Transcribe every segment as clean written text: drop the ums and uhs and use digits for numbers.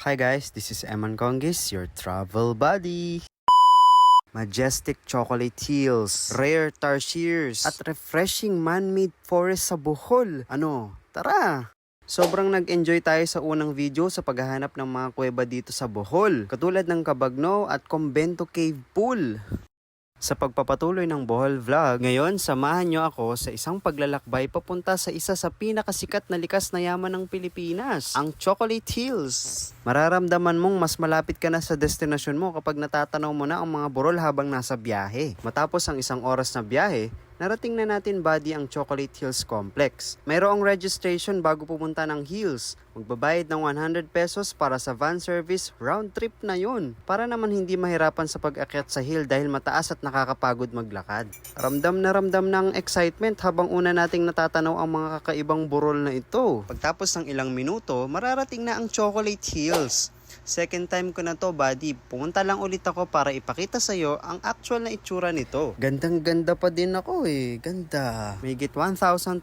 Hi guys, this is Eman Kongis, your travel buddy. Majestic chocolate hills, rare tarsiers, at refreshing man-made forest sa Bohol. Ano? Tara! Sobrang nag-enjoy tayo sa unang video sa paghahanap ng mga kuweba dito sa Bohol, katulad ng Cabagno at Convento Cave Pool. Sa pagpapatuloy ng Bohol Vlog, ngayon samahan nyo ako sa isang paglalakbay papunta sa isa sa pinakasikat na likas na yaman ng Pilipinas, ang Chocolate Hills. Mararamdaman mong mas malapit ka na sa destinasyon mo kapag natatanaw mo na ang mga burol habang nasa biyahe. Matapos ang isang oras na biyahe, narating na natin buddy ang Chocolate Hills Complex. Mayroong registration bago pumunta ng Hills. Magbabayad ng 100 pesos para sa van service, round trip na yun. Para naman hindi mahirapan sa pag-akyat sa hill dahil mataas at nakakapagod maglakad. Ramdam ng excitement habang una nating natatanaw ang mga kakaibang burol na ito. Pagtapos ng ilang minuto, mararating na ang Chocolate Hills. Second time ko na to buddy, pumunta lang ulit ako para ipakita sa'yo ang actual na itsura nito. Gandang ganda pa din ako ganda. Mahigit 1,200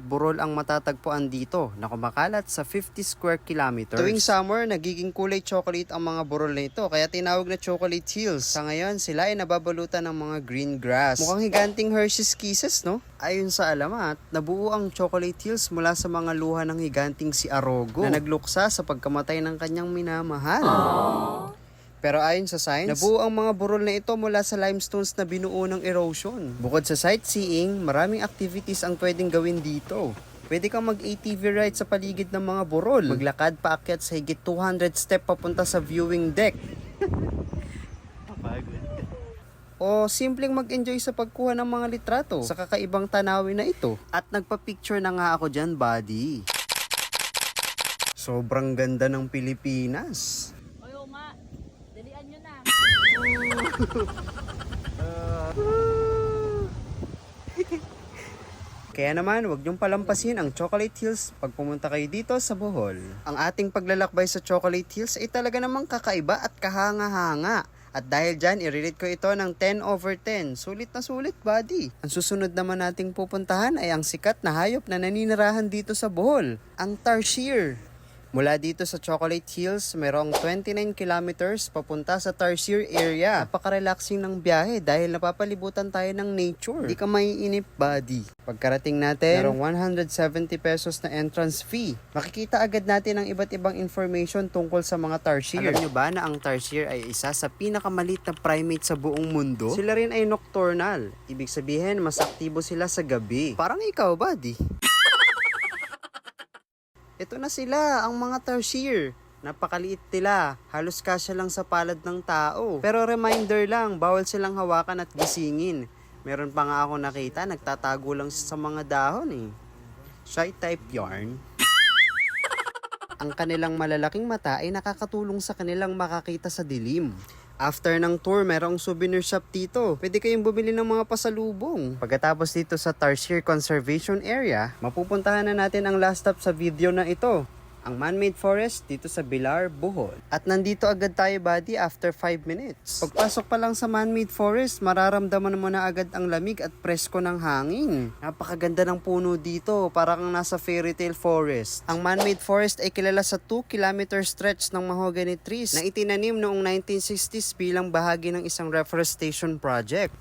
burol ang matatagpuan dito na kumakalat sa 50 square kilometers. Tuwing summer, nagiging kulay chocolate ang mga burol na ito kaya tinawag na Chocolate Hills. Sa ngayon, sila ay nababalutan ng mga green grass. Mukhang higanting Hershey's Kisses, no? Ayon sa alamat, nabuo ang Chocolate Hills mula sa mga luha ng higanting si Arogo na nagluksa sa pagkamatay ng kanyang minamahal. Aww. Pero ayon sa science, nabuo ang mga burol na ito mula sa limestones na binuo ng erosion. Bukod sa sightseeing, maraming activities ang pwedeng gawin dito. Pwede kang mag-ATV ride sa paligid ng mga burol, maglakad paakyat sa higit 200 step papunta sa viewing deck. O simpleng mag-enjoy sa pagkuha ng mga litrato sa kakaibang tanawin na ito. At nagpa-picture na nga ako dyan, buddy. Sobrang ganda ng Pilipinas. Oo nga, dalian nyo na. Kaya naman, huwag niyong palampasin ang Chocolate Hills pag pumunta kayo dito sa Bohol. Ang ating paglalakbay sa Chocolate Hills ay talaga namang kakaiba at kahanga-hanga. At dahil dyan, i-rate ko ito ng 10/10. Sulit na sulit, buddy. Ang susunod naman nating pupuntahan ay ang sikat na hayop na naninirahan dito sa Bohol, ang tarsier. Mula dito sa Chocolate Hills, mayroong 29 kilometers papunta sa Tarsier area. Napaka-relaxing ng biyahe dahil napapalibutan tayo ng nature. Di ka maiinip, buddy. Pagkarating natin, mayroong 170 pesos na entrance fee. Makikita agad natin ang iba't ibang information tungkol sa mga tarsier. Alam nyo ba na ang tarsier ay isa sa pinakamalit na primate sa buong mundo? Sila rin ay nocturnal. Ibig sabihin, mas aktibo sila sa gabi. Parang ikaw, buddy. Ito na sila, ang mga tarsier. Napakaliit nila, halos kasya lang sa palad ng tao. Pero reminder lang, bawal silang hawakan at gisingin. Meron pa nga ako nakita, nagtatago lang sa mga dahon Shy type yarn. Ang kanilang malalaking mata ay nakakatulong sa kanilang makakita sa dilim. After ng tour, merong souvenir shop dito. Pwede kayong bumili ng mga pasalubong. Pagkatapos dito sa Tarsier Conservation Area, mapupuntahan na natin ang last stop sa video na ito. Ang man-made forest dito sa Bilar, Bohol. At nandito agad tayo, buddy, after 5 minutes. Pagpasok pa lang sa man-made forest, mararamdaman mo na agad ang lamig at presko ng hangin. Napakaganda ng puno dito, para kang nasa fairy tale forest. Ang man-made forest ay kilala sa 2-kilometer stretch ng mahogany trees na itinanim noong 1960s bilang bahagi ng isang reforestation project.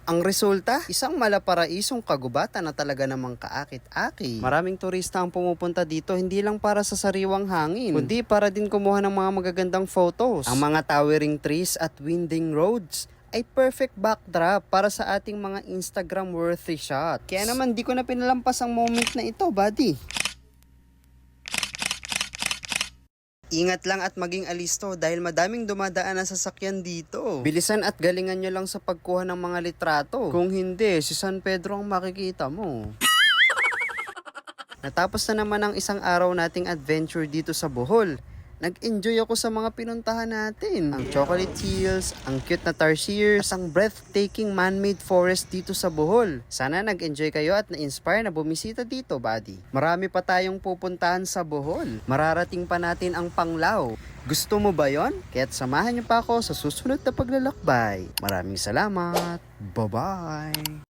Ang resulta, isang malaparaisong kagubatan na talaga namang kaakit-aki. Maraming turista ang pumupunta dito hindi lang para sa sariwang hangin, kundi para din kumuha ng mga magagandang photos. Ang mga towering trees at winding roads ay perfect backdrop para sa ating mga Instagram-worthy shot. Kaya naman di ko na pinalampas ang moment na ito, buddy. Ingat lang at maging alisto dahil madaming dumadaan na sasakyan dito. Bilisan at galingan nyo lang sa pagkuha ng mga litrato. Kung hindi, si San Pedro ang makikita mo. Natapos na naman ang isang araw nating adventure dito sa Bohol. Nag-enjoy ako sa mga pinuntahan natin. Ang Chocolate Hills, ang cute na tarsiers, at ang breathtaking man-made forest dito sa Bohol. Sana nag-enjoy kayo at na-inspire na bumisita dito, buddy. Marami pa tayong pupuntahan sa Bohol. Mararating pa natin ang Panglao. Gusto mo ba yon? Kaya't samahan niyo pa ako sa susunod na paglalakbay. Maraming salamat. Bye-bye.